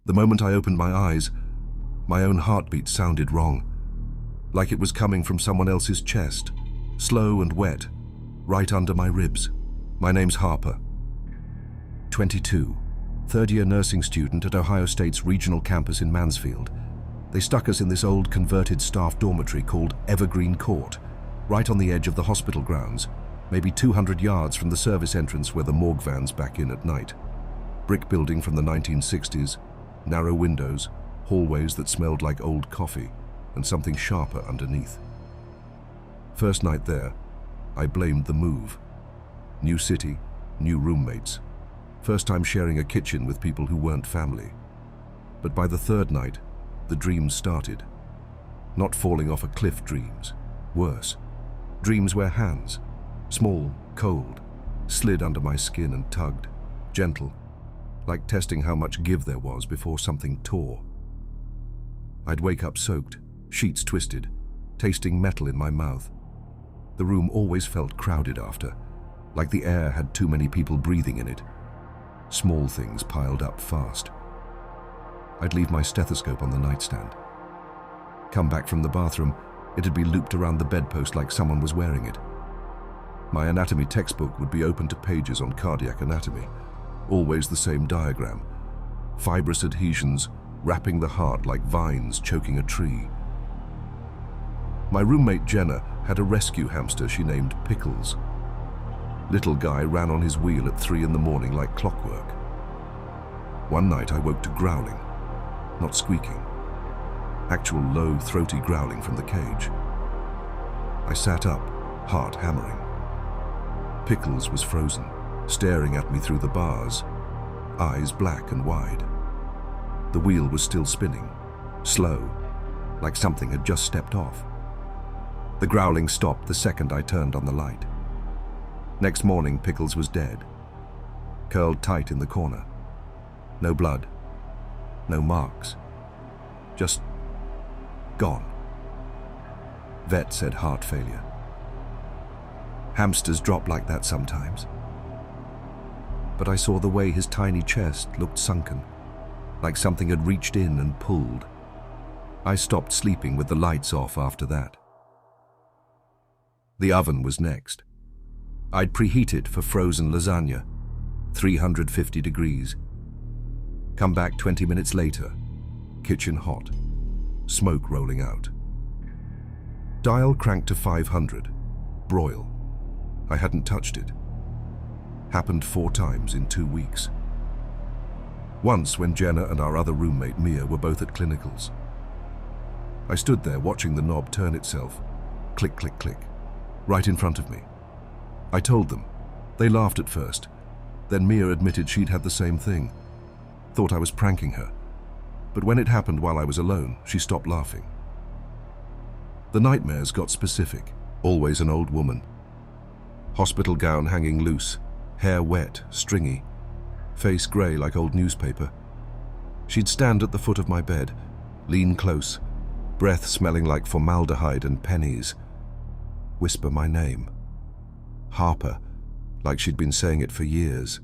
The moment I opened my eyes, my own heartbeat sounded wrong, like it was coming from someone else's chest, slow and wet, right under my ribs. My name's Harper. 22, third-year nursing student at Ohio State's regional campus in Mansfield. They stuck us in this old converted staff dormitory called Evergreen Court, right on the edge of the hospital grounds, maybe 200 yards from the service entrance where the morgue vans back in at night. Brick building from the 1960s, narrow windows, hallways that smelled like old coffee, and something sharper underneath. First night there, I blamed the move. New city, new roommates. First time sharing a kitchen with people who weren't family. But by the third night, the dreams started. Not falling off a cliff dreams. Worse. Dreams where hands, small, cold, slid under my skin and tugged, gentle, like testing how much give there was before something tore. I'd wake up soaked, sheets twisted, tasting metal in my mouth. The room always felt crowded after, like the air had too many people breathing in it. Small things piled up fast. I'd leave my stethoscope on the nightstand. Come back from the bathroom, it'd be looped around the bedpost like someone was wearing it. My anatomy textbook would be open to pages on cardiac anatomy. Always the same diagram. Fibrous adhesions wrapping the heart like vines choking a tree. My roommate Jenna had a rescue hamster she named Pickles. Little guy ran on his wheel at 3 in the morning like clockwork. One night I woke to growling, not squeaking. Actual low, throaty growling from the cage. I sat up, heart hammering. Pickles was frozen, staring at me through the bars, eyes black and wide. The wheel was still spinning, slow, like something had just stepped off. The growling stopped the second I turned on the light. Next morning, Pickles was dead, curled tight in the corner. No blood, no marks, just gone. Vet said heart failure. Hamsters drop like that sometimes. But I saw the way his tiny chest looked sunken, like something had reached in and pulled. I stopped sleeping with the lights off after that. The oven was next. I'd preheated for frozen lasagna, 350 degrees. Come back 20 minutes later, kitchen hot, smoke rolling out. Dial cranked to 500, broil. I hadn't touched it. Happened 4 times in 2 weeks. Once when Jenna and our other roommate Mia were both at clinicals. I stood there watching the knob turn itself, click, click, click, right in front of me. I told them. They laughed at first. Then Mia admitted she'd had the same thing. Thought I was pranking her. But when it happened while I was alone, she stopped laughing. The nightmares got specific. Always an old woman. Hospital gown hanging loose, hair wet, stringy, face grey like old newspaper. She'd stand at the foot of my bed, lean close, breath smelling like formaldehyde and pennies. Whisper my name. Harper, like she'd been saying it for years.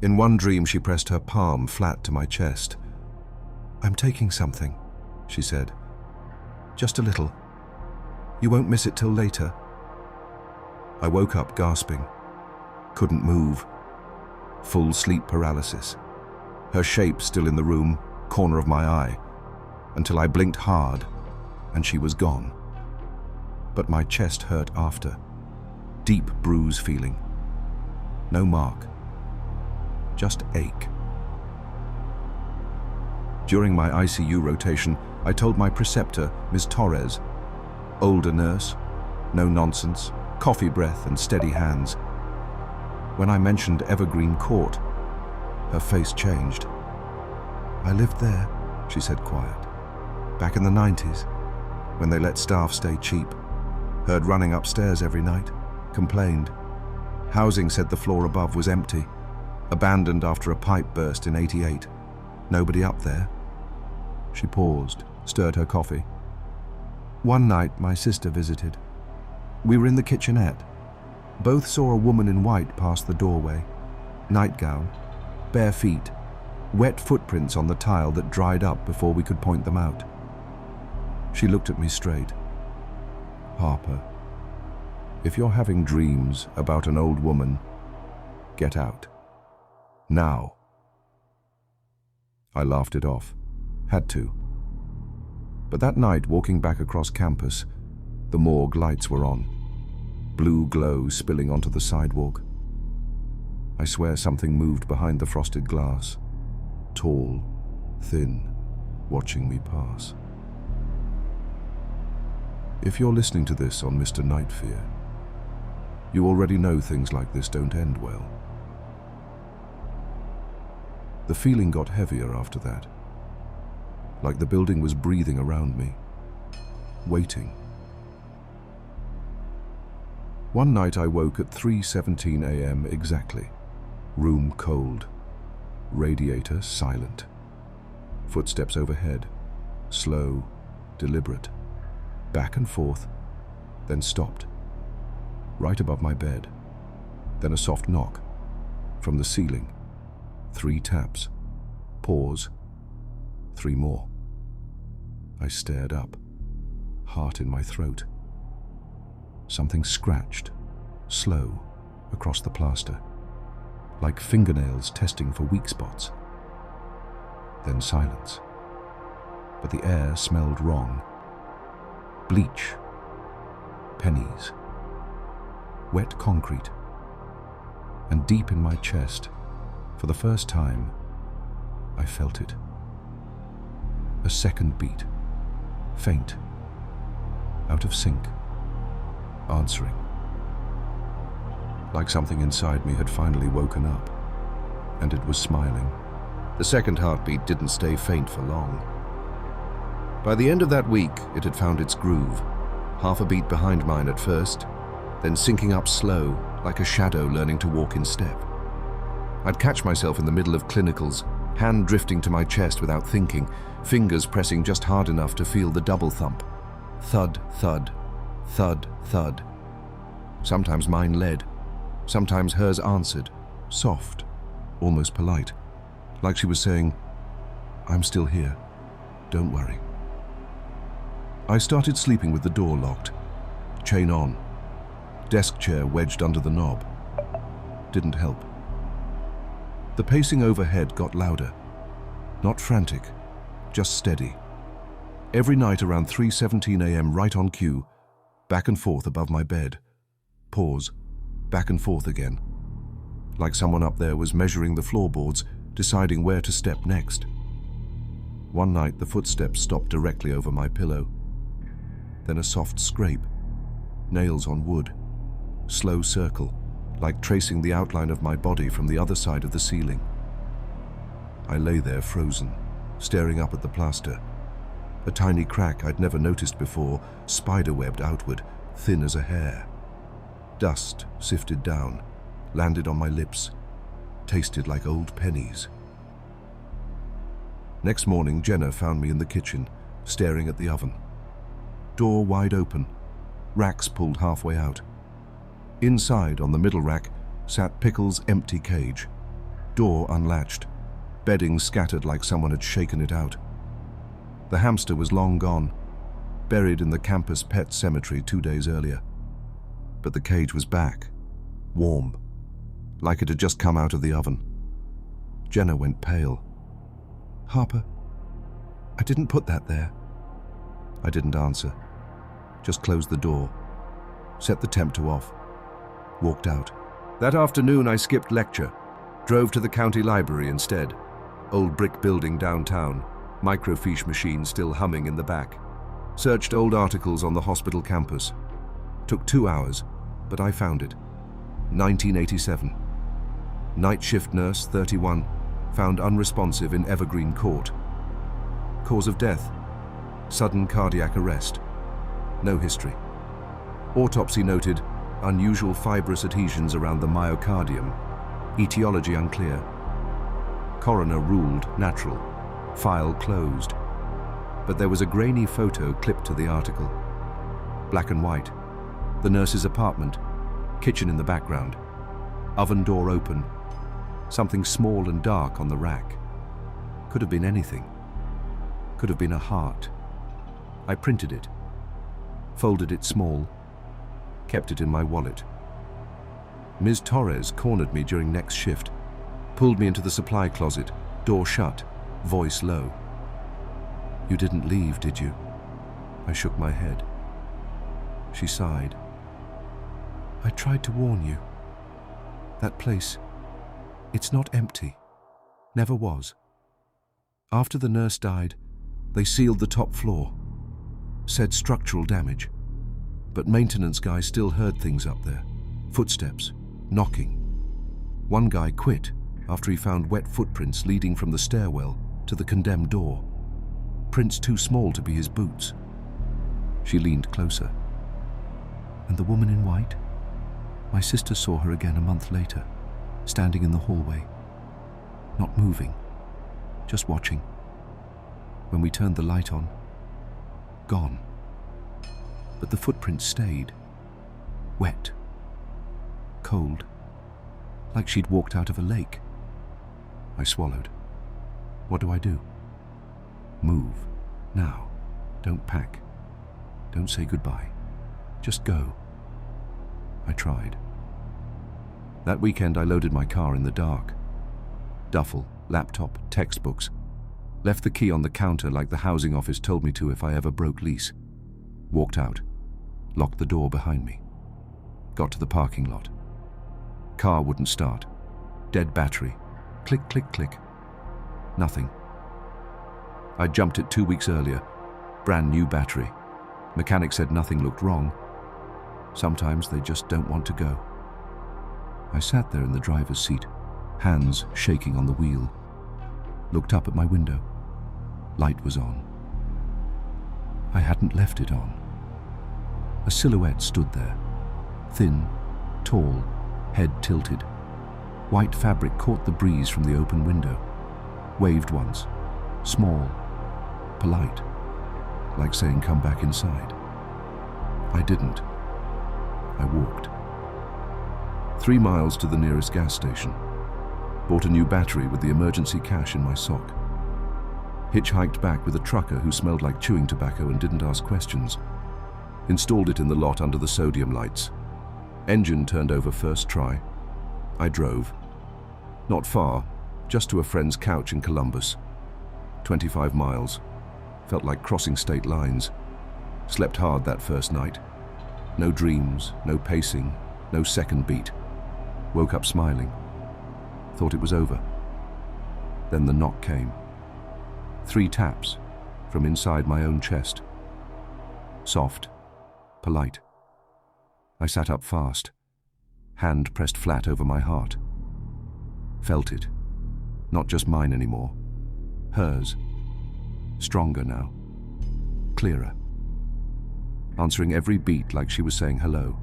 In one dream, she pressed her palm flat to my chest. "I'm taking something," she said. "Just a little. You won't miss it till later." I woke up gasping. Couldn't move. Full sleep paralysis. Her shape still in the room, corner of my eye, until I blinked hard and she was gone. But my chest hurt after. Deep bruise feeling. No mark. Just ache. During my ICU rotation, I told my preceptor, Ms. Torres, older nurse, no nonsense, coffee breath and steady hands. When I mentioned Evergreen Court, her face changed. "I lived there," she said quiet. "Back in the 90s, when they let staff stay cheap. Heard running upstairs every night. Complained. Housing said the floor above was empty. Abandoned after a pipe burst in '88. Nobody up there." She paused, stirred her coffee. "One night my sister visited. We were in the kitchenette. Both saw a woman in white pass the doorway. Nightgown, bare feet, wet footprints on the tile that dried up before we could point them out. She looked at me straight. "Harper, if you're having dreams about an old woman, get out. Now." I laughed it off. Had to. But that night, walking back across campus, the morgue lights were on. Blue glow spilling onto the sidewalk. I swear something moved behind the frosted glass. Tall, thin, watching me pass. If you're listening to this on Mr. Nightfear, you already know things like this don't end well. The feeling got heavier after that, like the building was breathing around me, waiting. One night I woke at 3:17 a.m. exactly. Room cold, radiator silent. Footsteps overhead, slow, deliberate. Back and forth, then stopped. Right above my bed. Then a soft knock. From the ceiling. 3 taps. Pause. 3 more. I stared up, heart in my throat. Something scratched, slow, across the plaster, like fingernails testing for weak spots. Then silence. But the air smelled wrong. Bleach. Pennies. Wet concrete. And deep in my chest, for the first time, I felt it. A second beat. Faint. Out of sync. Answering. Like something inside me had finally woken up, and it was smiling. The second heartbeat didn't stay faint for long. By the end of that week, it had found its groove, half a beat behind mine at first, then sinking up slow, like a shadow learning to walk in step. I'd catch myself in the middle of clinicals, hand drifting to my chest without thinking, fingers pressing just hard enough to feel the double thump. Thud, thud, thud, thud. Sometimes mine led, sometimes hers answered, soft, almost polite, like she was saying, "I'm still here, don't worry." I started sleeping with the door locked, chain on, desk chair wedged under the knob. Didn't help. The pacing overhead got louder, not frantic, just steady. Every night around 3:17 a.m. right on cue, back and forth above my bed. Pause, back and forth again. Like someone up there was measuring the floorboards, deciding where to step next. One night the footsteps stopped directly over my pillow. Then a soft scrape, nails on wood, slow circle, like tracing the outline of my body from the other side of the ceiling. I lay there frozen, staring up at the plaster. A tiny crack I'd never noticed before, spiderwebbed outward, thin as a hair. Dust sifted down, landed on my lips, tasted like old pennies. Next morning, Jenna found me in the kitchen, staring at the oven. Door wide open, racks pulled halfway out. Inside, on the middle rack, sat Pickle's empty cage. Door unlatched, bedding scattered like someone had shaken it out. The hamster was long gone, buried in the campus pet cemetery 2 days earlier. But the cage was back, warm, like it had just come out of the oven. Jenna went pale. "Harper, I didn't put that there." I didn't answer, just closed the door, set the temp to off, walked out. That afternoon I skipped lecture, drove to the county library instead. Old brick building downtown, microfiche machine still humming in the back. Searched old articles on the hospital campus. Took 2 hours, but I found it. 1987. Night shift nurse, 31, found unresponsive in Evergreen Court. Cause of death, sudden cardiac arrest. No history. Autopsy noted unusual fibrous adhesions around the myocardium. Etiology unclear. Coroner ruled natural. File closed. But there was a grainy photo clipped to the article. Black and white. The nurse's apartment. Kitchen in the background. Oven door open. Something small and dark on the rack. Could have been anything. Could have been a heart. I printed it, folded it small, kept it in my wallet. Ms. Torres cornered me during next shift, pulled me into the supply closet, door shut, voice low. "You didn't leave, did you?" I shook my head. She sighed. "I tried to warn you. That place, it's not empty. Never was. After the nurse died, they sealed the top floor. Said structural damage. But maintenance guys still heard things up there. Footsteps, knocking. One guy quit after he found wet footprints leading from the stairwell to the condemned door. Prints too small to be his boots." She leaned closer. "And the woman in white? My sister saw her again a month later, standing in the hallway. Not moving, just watching. When we turned the light on, gone. But the footprints stayed. Wet. Cold. Like she'd walked out of a lake." I swallowed. "What do I do?" "Move. Now. Don't pack. Don't say goodbye. Just go." I tried. That weekend I loaded my car in the dark. Duffel, laptop, textbooks. Left the key on the counter like the housing office told me to if I ever broke lease. Walked out. Locked the door behind me. Got to the parking lot. Car wouldn't start. Dead battery. Click, click, click. Nothing. I jumped it 2 weeks earlier. Brand new battery. Mechanic said nothing looked wrong. Sometimes they just don't want to go. I sat there in the driver's seat, hands shaking on the wheel. Looked up at my window. Light was on. I hadn't left it on. A silhouette stood there. Thin, tall, head tilted. White fabric caught the breeze from the open window. Waved once. Small. Polite. Like saying, "Come back inside." I didn't. I walked. 3 miles to the nearest gas station. Bought a new battery with the emergency cash in my sock. Hitchhiked back with a trucker who smelled like chewing tobacco and didn't ask questions. Installed it in the lot under the sodium lights. Engine turned over first try. I drove. Not far, just to a friend's couch in Columbus. 25 miles. Felt like crossing state lines. Slept hard that first night. No dreams, no pacing, no second beat. Woke up smiling. Thought it was over. Then the knock came. 3 taps from inside my own chest. Soft, polite. I sat up fast, hand pressed flat over my heart. Felt it. Not just mine anymore. Hers. Stronger now. Clearer. Answering every beat like she was saying hello.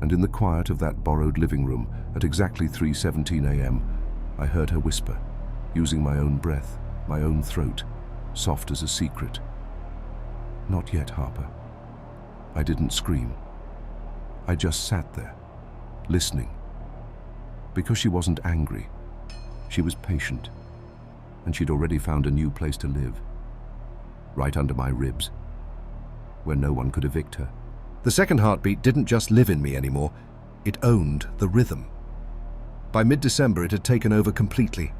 And in the quiet of that borrowed living room at exactly 3:17 a.m., I heard her whisper, using my own breath, my own throat, soft as a secret. "Not yet, Harper." I didn't scream. I just sat there, listening. Because she wasn't angry. She was patient. And she'd already found a new place to live. Right under my ribs, where no one could evict her. The second heartbeat didn't just live in me anymore, it owned the rhythm. By mid-December it had taken over completely.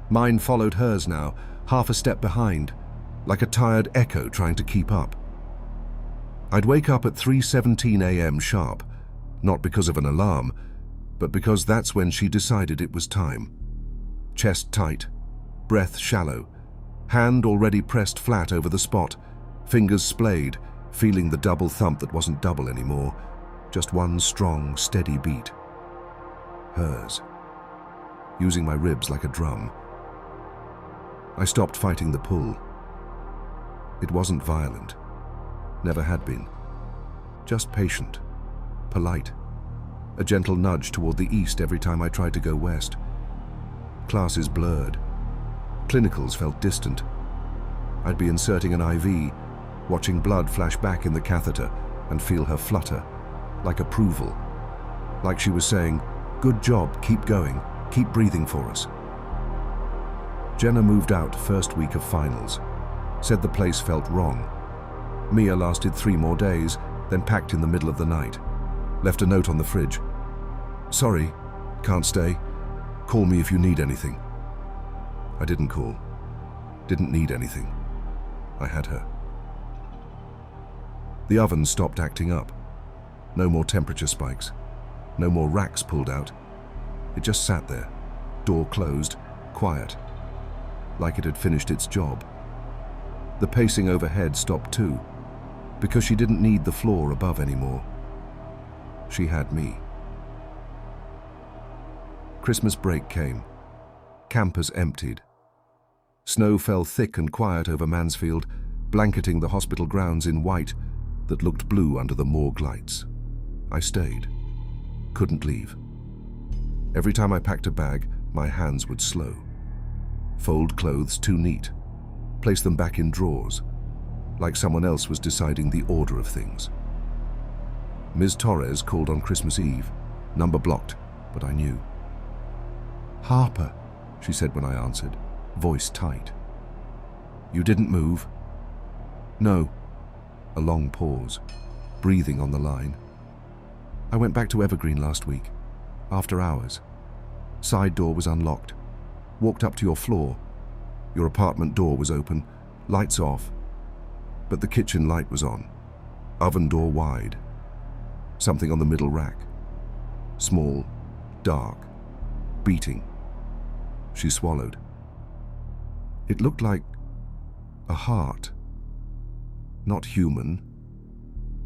Mine followed hers now, half a step behind, like a tired echo trying to keep up. I'd wake up at 3:17 a.m. sharp, not because of an alarm, but because that's when she decided it was time. Chest tight, breath shallow, hand already pressed flat over the spot, fingers splayed, feeling the double thump that wasn't double anymore, just one strong, steady beat. Hers. Using my ribs like a drum. I stopped fighting the pull. It wasn't violent. Never had been. Just patient. Polite. A gentle nudge toward the east every time I tried to go west. Classes blurred. Clinicals felt distant. I'd be inserting an IV, watching blood flash back in the catheter and feel her flutter, like approval. Like she was saying, "Good job, keep going, keep breathing for us." Jenna moved out first week of finals. Said the place felt wrong. Mia lasted 3 more days, then packed in the middle of the night. Left a note on the fridge. "Sorry, can't stay. Call me if you need anything." I didn't call. Didn't need anything. I had her. The oven stopped acting up. No more temperature spikes. No more racks pulled out. It just sat there, door closed, quiet, like it had finished its job. The pacing overhead stopped too, because she didn't need the floor above anymore. She had me. Christmas break came. Campers emptied. Snow fell thick and quiet over Mansfield, blanketing the hospital grounds in white that looked blue under the morgue lights. I stayed. Couldn't leave. Every time I packed a bag, my hands would slow. Fold clothes too neat. Place them back in drawers, like someone else was deciding the order of things. Ms. Torres called on Christmas Eve. Number blocked, but I knew. "Harper," she said when I answered, voice tight. "You didn't move?" "No." A long pause, breathing on the line. "I went back to Evergreen last week, after hours. Side door was unlocked. Walked up to your floor. Your apartment door was open, lights off, but the kitchen light was on. Oven door wide. Something on the middle rack. Small, dark, beating." She swallowed. "It looked like a heart. Not human,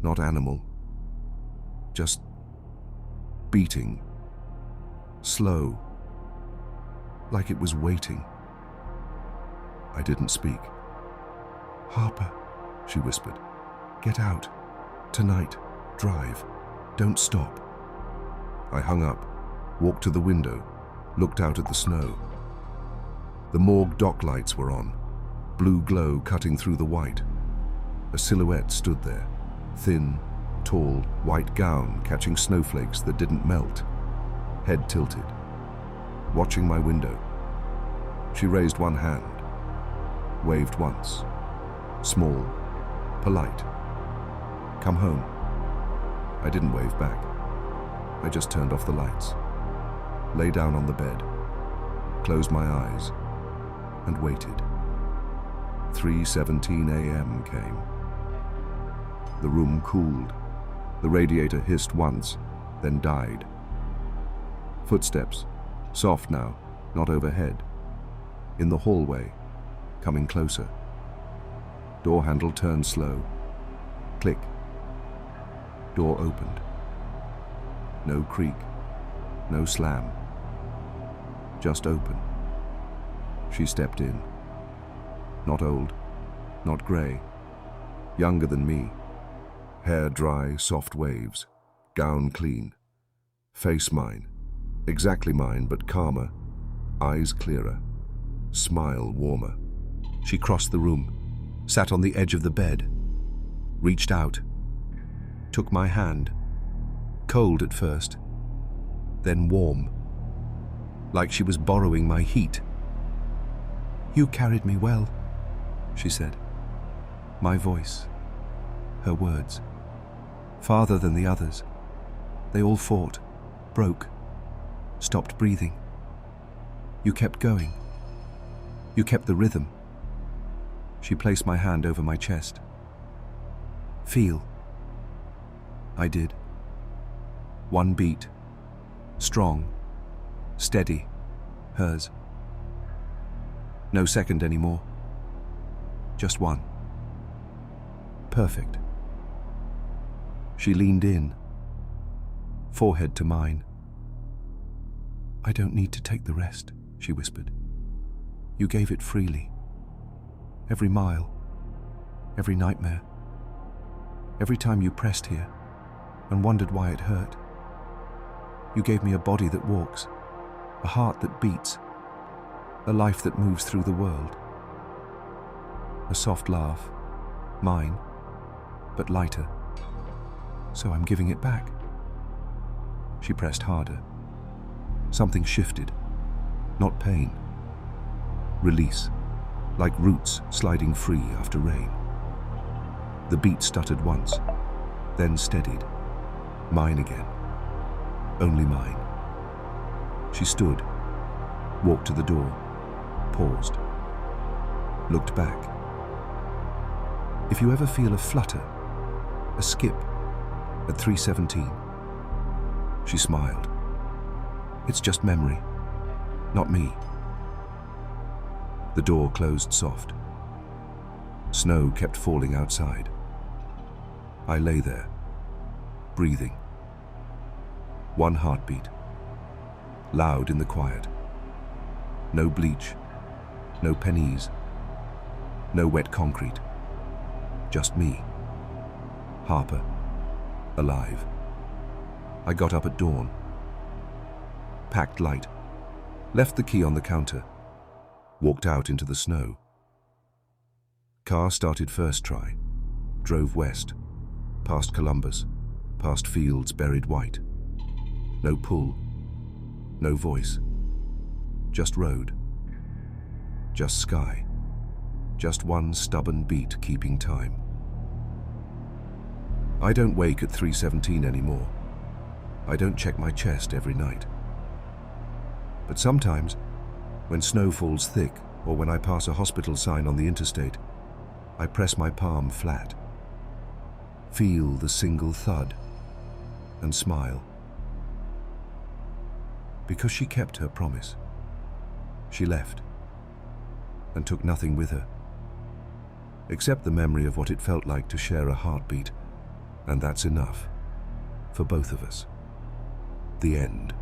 not animal. Just beating. Slow. Like it was waiting." I didn't speak. "Harper," she whispered. "Get out. Tonight. Drive. Don't stop." I hung up, walked to the window, looked out at the snow. The morgue dock lights were on, blue glow cutting through the white. A silhouette stood there, thin, tall, white gown catching snowflakes that didn't melt, head tilted, watching my window. She raised one hand, waved once, small, polite. "Come home." I didn't wave back. I just turned off the lights, lay down on the bed, closed my eyes, and waited. 3:17 a.m. came. The room cooled. The radiator hissed once, then died. Footsteps, soft now, not overhead. In the hallway, coming closer. Door handle turned slow. Click. Door opened. No creak, no slam. Just open. She stepped in. Not old, not grey. Younger than me. Hair dry, soft waves. Gown clean. Face mine. Exactly mine, but calmer. Eyes clearer. Smile warmer. She crossed the room, sat on the edge of the bed, reached out, took my hand. Cold at first, then warm, like she was borrowing my heat. "You carried me well," she said. My voice, her words. Farther than the others. They all fought, broke, stopped breathing. You kept going. You kept the rhythm. She placed my hand over my chest. "Feel." I did. One beat. Strong. Steady. Hers. No second anymore. Just one. Perfect. She leaned in, forehead to mine. "I don't need to take the rest," she whispered. "You gave it freely. Every mile, every nightmare, every time you pressed here and wondered why it hurt. You gave me a body that walks, a heart that beats, a life that moves through the world." A soft laugh, mine, but lighter. "So I'm giving it back." She pressed harder. Something shifted, not pain, Release, like roots sliding free after rain. The beat stuttered once, then steadied. Mine again. Only mine. She stood, walked to the door, paused, looked back. If you ever feel a flutter, a skip at 3:17, she smiled. It's just memory, not me. The door closed soft. Snow kept falling outside. I lay there, breathing. One heartbeat, loud in the quiet. No bleach, no pennies, no wet concrete. Just me, Harper, alive. I got up at dawn, packed light, left the key on the counter, walked out into the snow. Car started first try, drove west, past Columbus, past fields buried white. No pull, no voice, just road, just sky, just one stubborn beat keeping time. I don't wake at 3:17 anymore. I don't check my chest every night. But sometimes, when snow falls thick or when I pass a hospital sign on the interstate, I press my palm flat, feel the single thud, and smile. Because she kept her promise. She left, and took nothing with her, except the memory of what it felt like to share a heartbeat, and that's enough, for both of us. The end.